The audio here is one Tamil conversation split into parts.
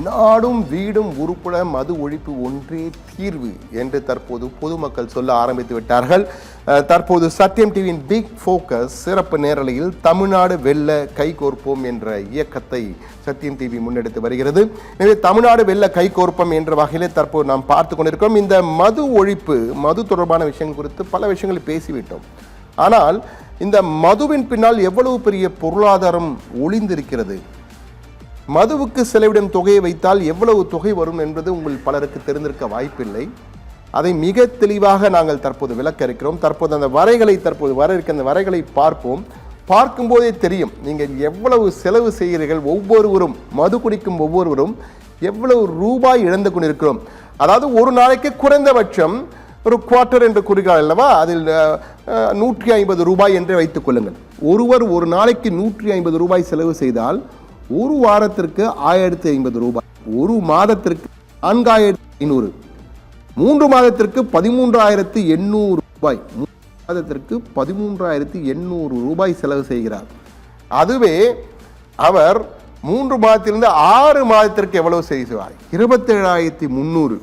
நாடும் வீடும் உருப்பட மது ஒழிப்பு ஒன்றே தீர்வு என்று தற்போது பொதுமக்கள் சொல்ல ஆரம்பித்து விட்டார்கள். தற்போது சத்தியம் டிவியின் பிக் ஃபோக்கஸ் சிறப்பு நேரலையில் தமிழ்நாடு வெல்ல கைகோர்ப்போம் என்ற இயக்கத்தை சத்தியம் டிவி முன்னெடுத்து வருகிறது. எனவே தமிழ்நாடு வெல்ல கைகோர்ப்போம் என்ற வகையிலே தற்போது நாம் பார்த்து கொண்டிருக்கிறோம். இந்த மது ஒழிப்பு, மது தொடர்பான விஷயங்கள் குறித்து பல விஷயங்களை பேசிவிட்டோம். ஆனால் இந்த மதுவின் பின்னால் எவ்வளவு பெரிய பொருளாதாரம் ஒளிந்திருக்கிறது, மதுவுக்கு செலவிடும் தொகையை வைத்தால் எவ்வளவு தொகை வரும் என்பது உங்கள் பலருக்கு தெரிந்திருக்க வாய்ப்பில்லை. அதை மிக தெளிவாக நாங்கள் தற்போது விளக்க இருக்கிறோம். தற்போது அந்த வரைகளை வர இருக்க அந்த வரைகளை பார்ப்போம். பார்க்கும்போதே தெரியும் நீங்கள் எவ்வளவு செலவு செய்கிறீர்கள். ஒவ்வொருவரும் மது குடிக்கும் ஒவ்வொருவரும் எவ்வளவு ரூபாய் இழந்து கொண்டிருக்கிறோம். அதாவது ஒரு நாளைக்கு குறைந்தபட்சம் ஒரு குவார்ட்டர் என்று கூறுகிறார் அல்லவா, அதில் 150 ரூபாய் என்றே வைத்துக் கொள்ளுங்கள். ஒருவர் ஒரு நாளைக்கு 150 ரூபாய் செலவு செய்தால் ஒரு வாரத்திற்கு 1050 ரூபாய், ஒரு மாதத்திற்கு 4500, 3 மாதத்திற்கு 13800 ரூபாய், 3 மாதத்திற்கு 13800 ரூபாய் செலவு செய்கிறார். அதுவே அவர் 3 மாதத்திலிருந்து 6 மாதத்திற்கு எவ்வளவு செய்வார்? 27300.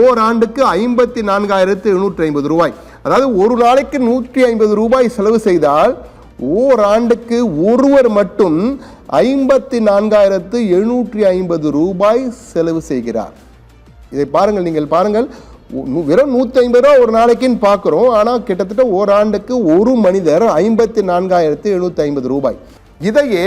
ஓராண்டுக்கு 54750 ரூபாய். அதாவது ஒரு நாளைக்கு 150 ரூபாய் செலவு செய்தால் ஓராண்டுக்கு ஒருவர் மட்டும் 54750 ரூபாய் செலவு செய்கிறார். இதை பாருங்கள், நீங்கள் பாருங்கள். வெறும் 150 ரூபா ஒரு நாளைக்குன்னு பார்க்குறோம். ஆனால் கிட்டத்தட்ட ஓராண்டுக்கு ஒரு மனிதர் 54750 ரூபாய். இதையே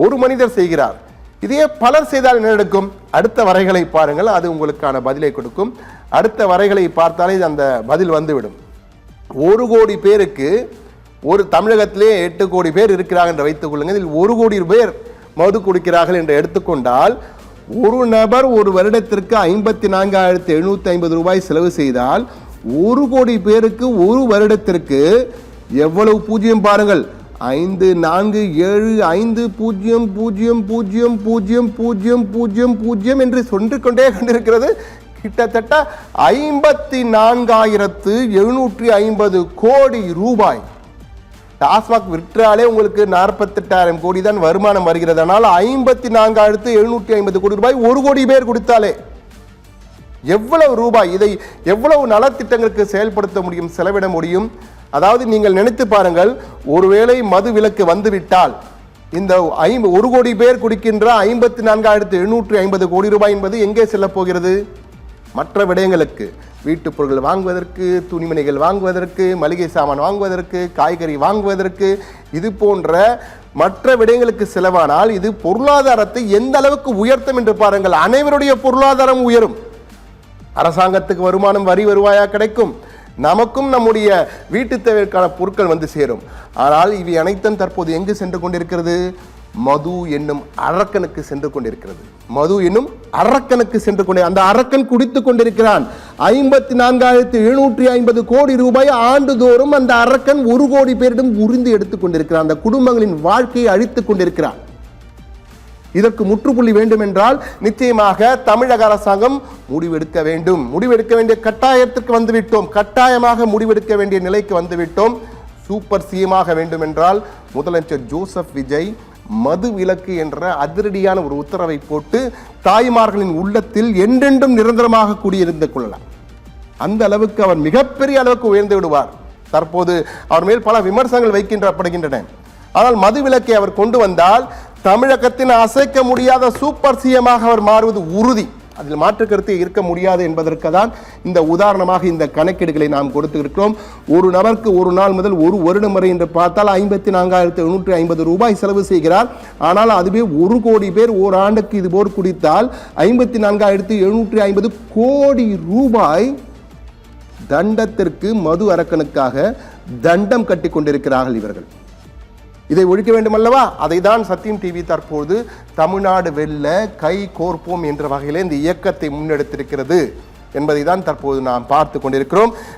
ஒரு மனிதர் செய்கிறார். இதையே பலர் செய்தால் என்ன நடக்கும்? அடுத்த வரைகளை பாருங்கள், அது உங்களுக்கான பதிலை கொடுக்கும். அடுத்த வரைகளை பார்த்தாலே அந்த பதில் வந்துவிடும். 1 கோடி பேருக்கு, ஒரு தமிழகத்திலே 8 கோடி பேர் இருக்கிறார்கள் என்று வைத்துக் கொள்ளுங்கள். இதில் 1 கோடி பேர் மது குடிக்கிறார்கள் என்று எடுத்துக்கொண்டால் ஒரு நபர் ஒரு வருடத்திற்கு 54750 ரூபாய் செலவு செய்தால் 1 கோடி பேருக்கு ஒரு வருடத்திற்கு எவ்வளவு பூஜ்ஜியம் பாருங்கள். 547500000000 என்று சொல்லிக் கொண்டே கொண்டிருக்கிறது. கிட்டத்தட்ட 54750 கோடி ரூபாய். டாஸ்மாக் விற்றாலே உங்களுக்கு 48000 கோடி தான் வருமானம் வருகிறது. ஆனால் 54750 கோடி ரூபாய் 1 கோடி பேர் கொடுத்தாலே எவ்வளவு ரூபாய்! இதை எவ்வளவு நலத்திட்டங்களுக்கு செயல்படுத்த முடியும், செலவிட முடியும்? அதாவது நீங்கள் நினைத்து பாருங்கள், ஒருவேளை மது விலக்கு வந்துவிட்டால் இந்த 1 கோடி பேர் குடிக்கின்ற 54750 கோடி ரூபாய் என்பது எங்கே செல்ல போகிறது? மற்ற விடயங்களுக்கு, வீட்டுப் பொருட்கள் வாங்குவதற்கு, துணிமணிகள் வாங்குவதற்கு, மளிகை சாமான் வாங்குவதற்கு, காய்கறி வாங்குவதற்கு, இது போன்ற மற்ற விடயங்களுக்கு செலவானால் இது பொருளாதாரத்தை எந்த அளவுக்கு உயர்த்தும் என்று பாருங்கள். அனைவருடைய பொருளாதாரம் உயரும். அரசாங்கத்துக்கு வருமானம் வரி வருவாயா கிடைக்கும், நமக்கும் நம்முடைய வீட்டு தேவைக்கான பொருட்கள் வந்து சேரும். ஆனால் இவை அனைத்தும் தற்போது எங்கு சென்று கொண்டிருக்கிறது? மது என்னும் அரக்கனுக்கு சென்று கொண்டிருக்கிறது. மது என்னும் அரக்கனுக்கு சென்று கொண்டே, அந்த அரக்கன் குடித்துக் கொண்டிருக்கிறான். 54750 கோடி ரூபாய் ஆண்டுதோறும் அந்த அரக்கன் 1 கோடி பேரிடம் உறிந்து எடுத்துக் கொண்டிருக்கிறான். அந்த குடும்பங்களின் வாழ்க்கையை அழித்துக் கொண்டிருக்கிறான். இதற்கு முற்றுப்புள்ளி வேண்டும் என்றால் நிச்சயமாக தமிழக அரசாங்கம் முடிவெடுக்க வேண்டும். முடிவெடுக்க வேண்டிய கட்டாயத்திற்கு வந்துவிட்டோம். கட்டாயமாக முடிவெடுக்க வேண்டிய நிலைக்கு வந்துவிட்டோம். சூப்பர் சிஎமாக வேண்டும் என்றால் முதலமைச்சர் ஜோசப் விஜய் மது விலக்கு என்ற அதிரடியான ஒரு உத்தரவை போட்டு தாய்மார்களின் உள்ளத்தில் என்றென்றும் நிரந்தரமாக குடியிருந்து கொள்ளலாம். அந்த அளவுக்கு அவர் மிகப்பெரிய அளவுக்கு உயர்ந்து விடுவார். தற்போது அவர் மேல் பல விமர்சனங்கள் வைக்கின்றன. ஆனால் மது விலக்கை அவர் கொண்டு வந்தால் தமிழகத்தின் அசைக்க முடியாத சூப்பர் சிஎமாக அவர் மாறுவது உறுதி. அதில் மாற்று கருத்து இருக்க முடியாது என்பதற்கு தான் இந்த உதாரணமாக இந்த கணக்கீடுகளை நாம் கொடுத்திருக்கிறோம். ஒரு நபருக்கு ஒரு நாள் முதல் ஒரு வருடம் வரை என்று பார்த்தால் 54750 ரூபாய் செலவு செய்கிறார். ஆனால் அதுவே 1 கோடி பேர் ஓராண்டுக்கு இதுபோல் குடித்தால் 54750 கோடி ரூபாய் தண்டத்திற்கு மது அரக்கனுக்காக தண்டம் கட்டி கொண்டிருக்கிறார்கள் இவர்கள். இதை ஒழிக்க வேண்டும் அல்லவா? அதை தான் சத்தியம் டிவி தற்போது தமிழ்நாடு வெல்ல கை கோர்ப்போம் என்ற வகையில் இந்த இயக்கத்தை முன்னெடுத்திருக்கிறது என்பதை தான் தற்போது நாம் பார்த்து கொண்டிருக்கிறோம்.